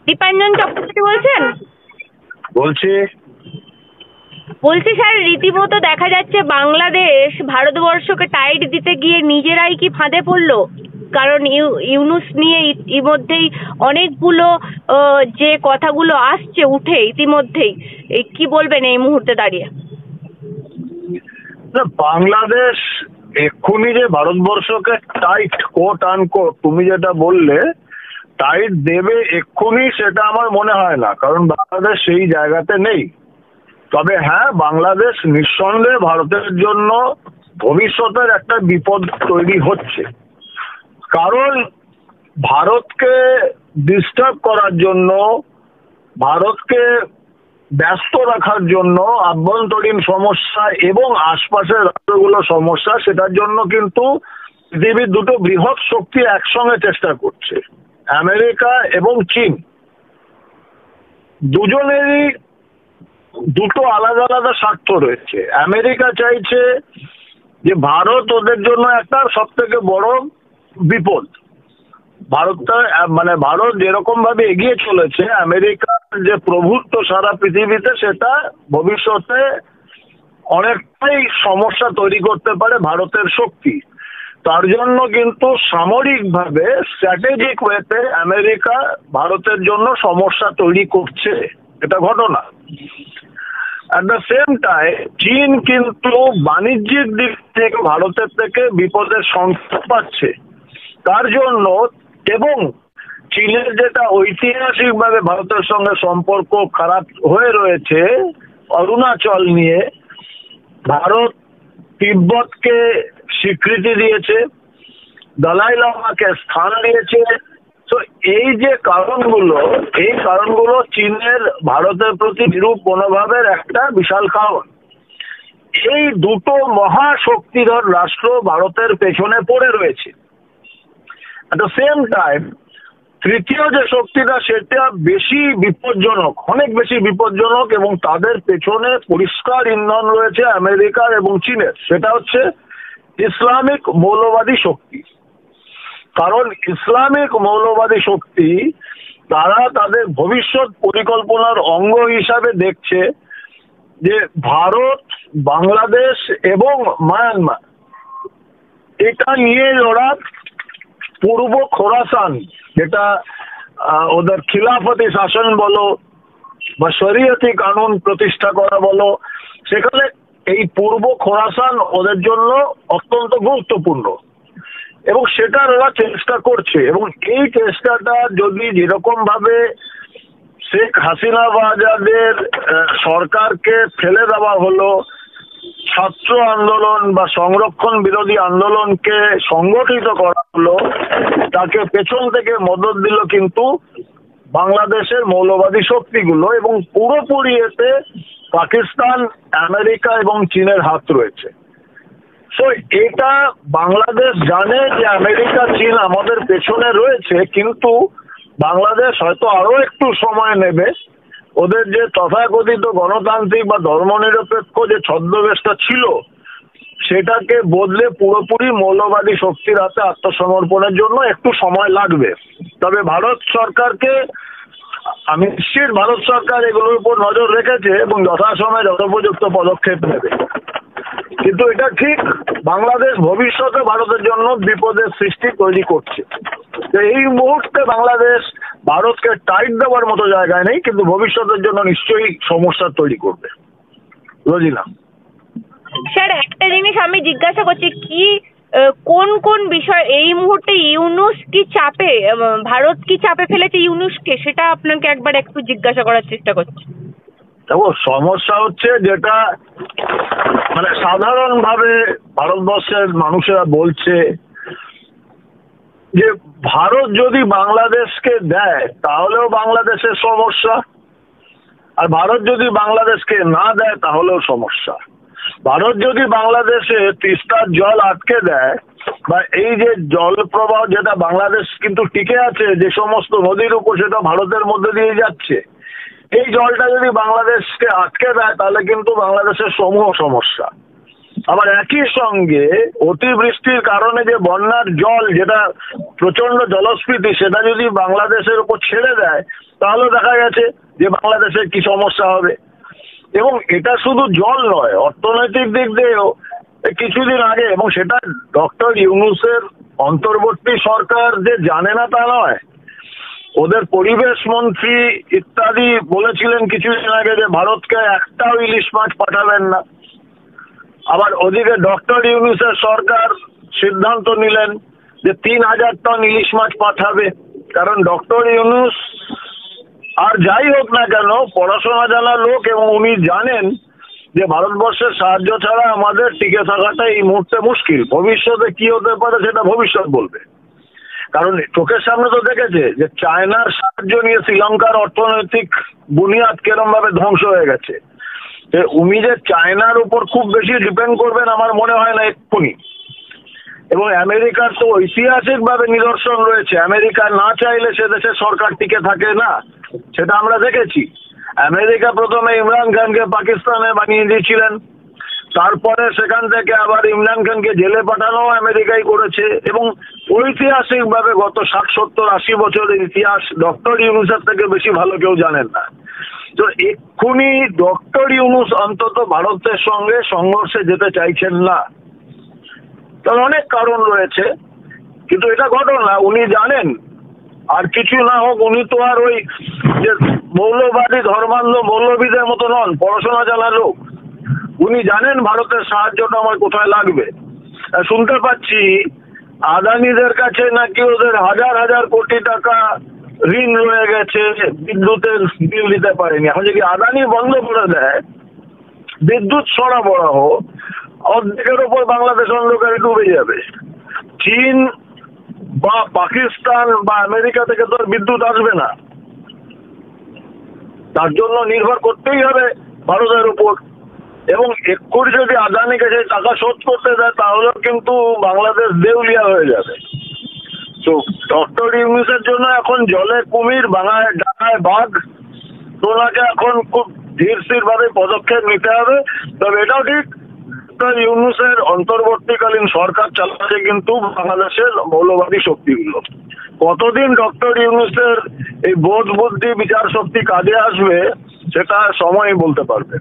দীপাঞ্জন চক্রবর্তী বলছেন? বলছি। বলছি স্যার, রীতিমতো দেখা যাচ্ছে বাংলাদেশ ভারতবর্ষকে টাইট দিতে গিয়ে নিজেরাই কি ফাঁদে পড়লো? কারণ ইউনূস নিয়ে ইতিমধ্যেই অনেকগুলো যে কথাগুলো আসছে উঠে ইতিমধ্যেই, কি বলবেন এই মুহূর্তে দাঁড়িয়ে? বাংলাদেশ এক্ষুনি যে ভারতবর্ষকে টাইট কোট আনকোট তুমি যেটা বললে টাইট দেবে এক্ষুনি, সেটা আমার মনে হয় না, কারণ বাংলাদেশ সেই জায়গাতে নেই। তবে হ্যাঁ, বাংলাদেশ নিঃসন্দেহে ভারতের জন্য ভবিষ্যতের একটা বিপদ তৈরি হচ্ছে, কারণ ভারতকে ডিস্টার্ব করার জন্য, ভারতকে ব্যস্ত রাখার জন্য আভ্যন্তরীণ সমস্যা এবং আশপাশের রাষ্ট্রগুলো সমস্যা, সেটার জন্য কিন্তু পৃথিবীর দুটো বৃহৎ শক্তি একসঙ্গে চেষ্টা করছে, আমেরিকা এবং চীন। দুজনেরই দুটো আলাদা আলাদা স্বার্থ রয়েছে। আমেরিকা চাইছে যে ভারত ওদের জন্য একটা সব থেকে বড় বিপদ। ভারতটা ভারত যেরকম ভাবে এগিয়ে চলেছে, আমেরিকার যে প্রভুত্ব সারা পৃথিবীতে, সেটা ভবিষ্যতে অনেকটাই সমস্যা তৈরি করতে পারে ভারতের শক্তি। তার জন্য কিন্তু সামরিকভাবে স্ট্র্যাটেজিক ওয়েতে আমেরিকা ভারতের জন্য সমস্যা তৈরি করছে, এটা ঘটনা। অ্যাট দ্য সেম টাইম চীন কিন্তু বাণিজ্যিক দিক থেকে ভারতের থেকে বিপদের সংকেত পাচ্ছে। তার জন্য, এবং চীনের যেটা ঐতিহাসিকভাবে ভারতের সঙ্গে সম্পর্ক খারাপ হয়ে রয়েছে অরুণাচল নিয়ে, ভারত তিব্বতকে স্বীকৃতি দিয়েছে, দলাই লামাকে স্থান দিয়েছে। তো এই যে কারণগুলো, এই কারণগুলো চীনের ভারতের প্রতি বিরূপ মনোভাবের একটা বিশাল কারণ। এই দুটো মহাশক্তিধর রাষ্ট্র ভারতের পেছনে পড়ে রয়েছে। অ্যাট দ্য সেম টাইম তৃতীয় যে শক্তিটা, সেটা বেশি বিপজ্জনক, অনেক বেশি বিপজ্জনক, এবং তাদের পেছনে পরিষ্কার ইন্ধন রয়েছে আমেরিকার এবং চীনের। সেটা হচ্ছে ইসলামিক মৌলবাদী শক্তি। কারণ ইসলামিক মৌলবাদী শক্তি তারা তাদের ভবিষ্যৎ পরিকল্পনার অঙ্গ হিসাবে দেখছে যে ভারত, বাংলাদেশ এবং মায়ানমার এটা নিয়ে ওরা পূর্ব খোরাসান, যেটা ওদের খিলাফতি শাসন বলো বা শরিয়তি কানুন প্রতিষ্ঠা করা বলো, সেখানে এই পূর্ব খোরাসান ওদের জন্য অত্যন্ত গুরুত্বপূর্ণ এবং সেটার ওরা চেষ্টা করছে। এবং এই চেষ্টাটা যদি যেরকম ভাবে শেখ হাসিনা বাজাদের সরকারকে ফেলে দেওয়া হলো, ছাত্র আন্দোলন বা সংরক্ষণ বিরোধী আন্দোলনকে সংগঠিত করা হলো, তাকে পেছন থেকে মদদ দিল কিন্তু বাংলাদেশের মৌলবাদী শক্তিগুলো, এবং পুরোপুরি এতে পাকিস্তান, আমেরিকা এবং চীনের হাত রয়েছে। তো এটা বাংলাদেশ জানে যে আমেরিকা, চীন আমাদের পেছনে রয়েছে, কিন্তু বাংলাদেশ হয়তো আরো একটু সময় নেবে ওদের যে তথাকথিত গণতান্ত্রিক বা ধর্মনিরপেক্ষ যে ছদ্মবেশটা ছিল সেটাকে বদলে পুরোপুরি মৌলবাদী শক্তির হাতে আত্মসমর্পণের জন্য একটু সময় লাগবে। তবে ভারত সরকারকে আমি নিশ্চিত ভারত সরকার এগুলোর উপর নজর রেখেছে এবং যথাসময়ে যথোপযুক্ত পদক্ষেপ নেবে। কিন্তু এটা ঠিক, বাংলাদেশ ভবিষ্যতে ভারতের জন্য বিপদের সৃষ্টি তৈরি করছে। তো এই মুহূর্তে বাংলাদেশ ভারতকে টাইট দেওয়ার মতো জায়গায় নেই, কিন্তু ভবিষ্যতের জন্য নিশ্চয়ই সমস্যা তৈরি করবে। রোজিনা স্যার, একটা জিনিস আমি জিজ্ঞাসা করছি, কি কোন কোন বিষয় এই মুহূর্তে ইউনূস কি চাপে, ভারত কি চাপে ফেলেছে ইউনূসকে, সেটা আপনাকে একবার একটু জিজ্ঞাসা করার চেষ্টা করছি। দেখো, সমস্যা হচ্ছে যেটা সাধারণভাবে ভারতবর্ষের মানুষেরা বলছে যে ভারত যদি বাংলাদেশকে দেয় তাহলেও বাংলাদেশের সমস্যা, আর ভারত যদি বাংলাদেশকে না দেয় তাহলেও সমস্যা। ভারত যদি বাংলাদেশে তিস্তার জল আটকে দেয়, বা এই যে জল প্রবাহ যেটা বাংলাদেশ কিন্তু টিকে আছে যে সমস্ত নদীর উপর, সেটা ভারতের মধ্যে দিয়ে যাচ্ছে, এই জলটা যদি বাংলাদেশকে আটকে দেয় তাহলে কিন্তু বাংলাদেশের সমূহ সমস্যা। আবার একই সঙ্গে অতিবৃষ্টির কারণে যে বন্যার জল, যেটা প্রচন্ড জলস্ফীতি, সেটা যদি বাংলাদেশের উপর ছেড়ে দেয় তাহলে দেখা গেছে যে বাংলাদেশের কি সমস্যা হবে। এবং এটা শুধু জল নয়, অর্থনৈতিক দিক দিয়েও কিছুদিন আগে, এবং সেটা ডক্টর ইউনূসের অন্তর্বর্তী সরকার যে জানে না তা নয়, ওদের পরিবেশ মন্ত্রী ইত্যাদি বলেছিলেন কিছুদিন আগে যে ভারতকে একটাও ইলিশ মাছ পাঠাবেন না। আবার ওদিকে ডক্টর ইউনূসের সরকার সিদ্ধান্ত নিলেন যে ৩,০০০ টন ইলিশ মাছ পাঠাবে। কারণ ডক্টর ইউনূস আর যাই হোক না কেন পড়াশোনা জানা লোক, এবং উনি জানেন যে ভারতবর্ষের সাহায্য ছাড়া আমাদের টিকে থাকাটা এই মুহূর্তে মুশকিল। ভবিষ্যতে কি হতে পারে সেটা ভবিষ্যৎ বলবে। কারণ চোখের সামনে তো দেখেছে যে চায়নার সাহায্য নিয়ে শ্রীলঙ্কার অর্থনৈতিক বুনিয়াদ কেরম ভাবে ধ্বংস হয়ে গেছে। উনি যে চায়নার উপর খুব বেশি ডিপেন্ড করবেন আমার মনে হয় না এক্ষুনি। এবং আমেরিকার তো ঐতিহাসিকভাবে নিদর্শন রয়েছে, আমেরিকা না চাইলে সে দেশের সরকার টিকে থাকে না, সেটা আমরা দেখেছি। আমেরিকা প্রথমে ইমরান খানকে পাকিস্তানে বানিয়ে দিয়েছিলেন, তারপরে সেখান থেকে আবার ইমরান খানকে জেলে পাঠানো আমেরিকাই করেছে। এবং ঐতিহাসিকভাবে গত ৬০-৭০-৮০ বছরের ইতিহাস ডক্টর ইউনূসের থেকে বেশি ভালো কেউ জানেন না। তো এক্ষুনি ডক্টর ইউনূস অন্তত ভারতের সঙ্গে সংঘর্ষে যেতে চাইছেন না, তার অনেক কারণ রয়েছে। কিন্তু এটা ঘটনা, উনি জানেন আর কিছু না হোক উনি তো আর ওই যে মৌলবাদী ধর্মান্ধ মৌলবীদের মতো নন, পড়াশোনা জানা লোক। উনি জানেন ভারতের সাহায্যটা আমার কোথায় লাগবে। শুনতে পাচ্ছি আদানিদের কাছে নাকি ওদের হাজার হাজার কোটি টাকা ঋণ রয়ে গেছে, বিদ্যুতের বিল দিতে পারেনি। এখন যদি আদানি বন্ধ করে দেয় বিদ্যুৎ সরবরাহ, অর্ধেকের ওপর বাংলাদেশ অন্ধকারে ডুবে যাবে। চীন বা পাকিস্তান বা আমেরিকা থেকে তো আর বিদ্যুৎ আসবে না, তার জন্য নির্ভর করতেই হবে ভারতের উপর। এবং এক্ষুনি যদি আদানিকে সেই টাকা শোধ করতে দেয় তাহলেও কিন্তু বাংলাদেশ দেউলিয়া হয়ে যাবে। তো ডক্টর ইউনূসের জন্য এখন জলে কুমির, ডাঙায় বাঘ, তোনাকে এখন খুব ধীরস্থির ভাবে পদক্ষেপ নিতে হবে। তবে এটাও ঠিক, ডক্টর ইউনূসের অন্তর্বর্তীকালীন সরকার চালাচ্ছে কিন্তু বাংলাদেশের মৌলবাদী শক্তিগুলো। কতদিন ডক্টর ইউনূসের এই বোধ বুদ্ধি বিচার শক্তি কাজে আসবে সেটা সময়ই বলতে পারবে।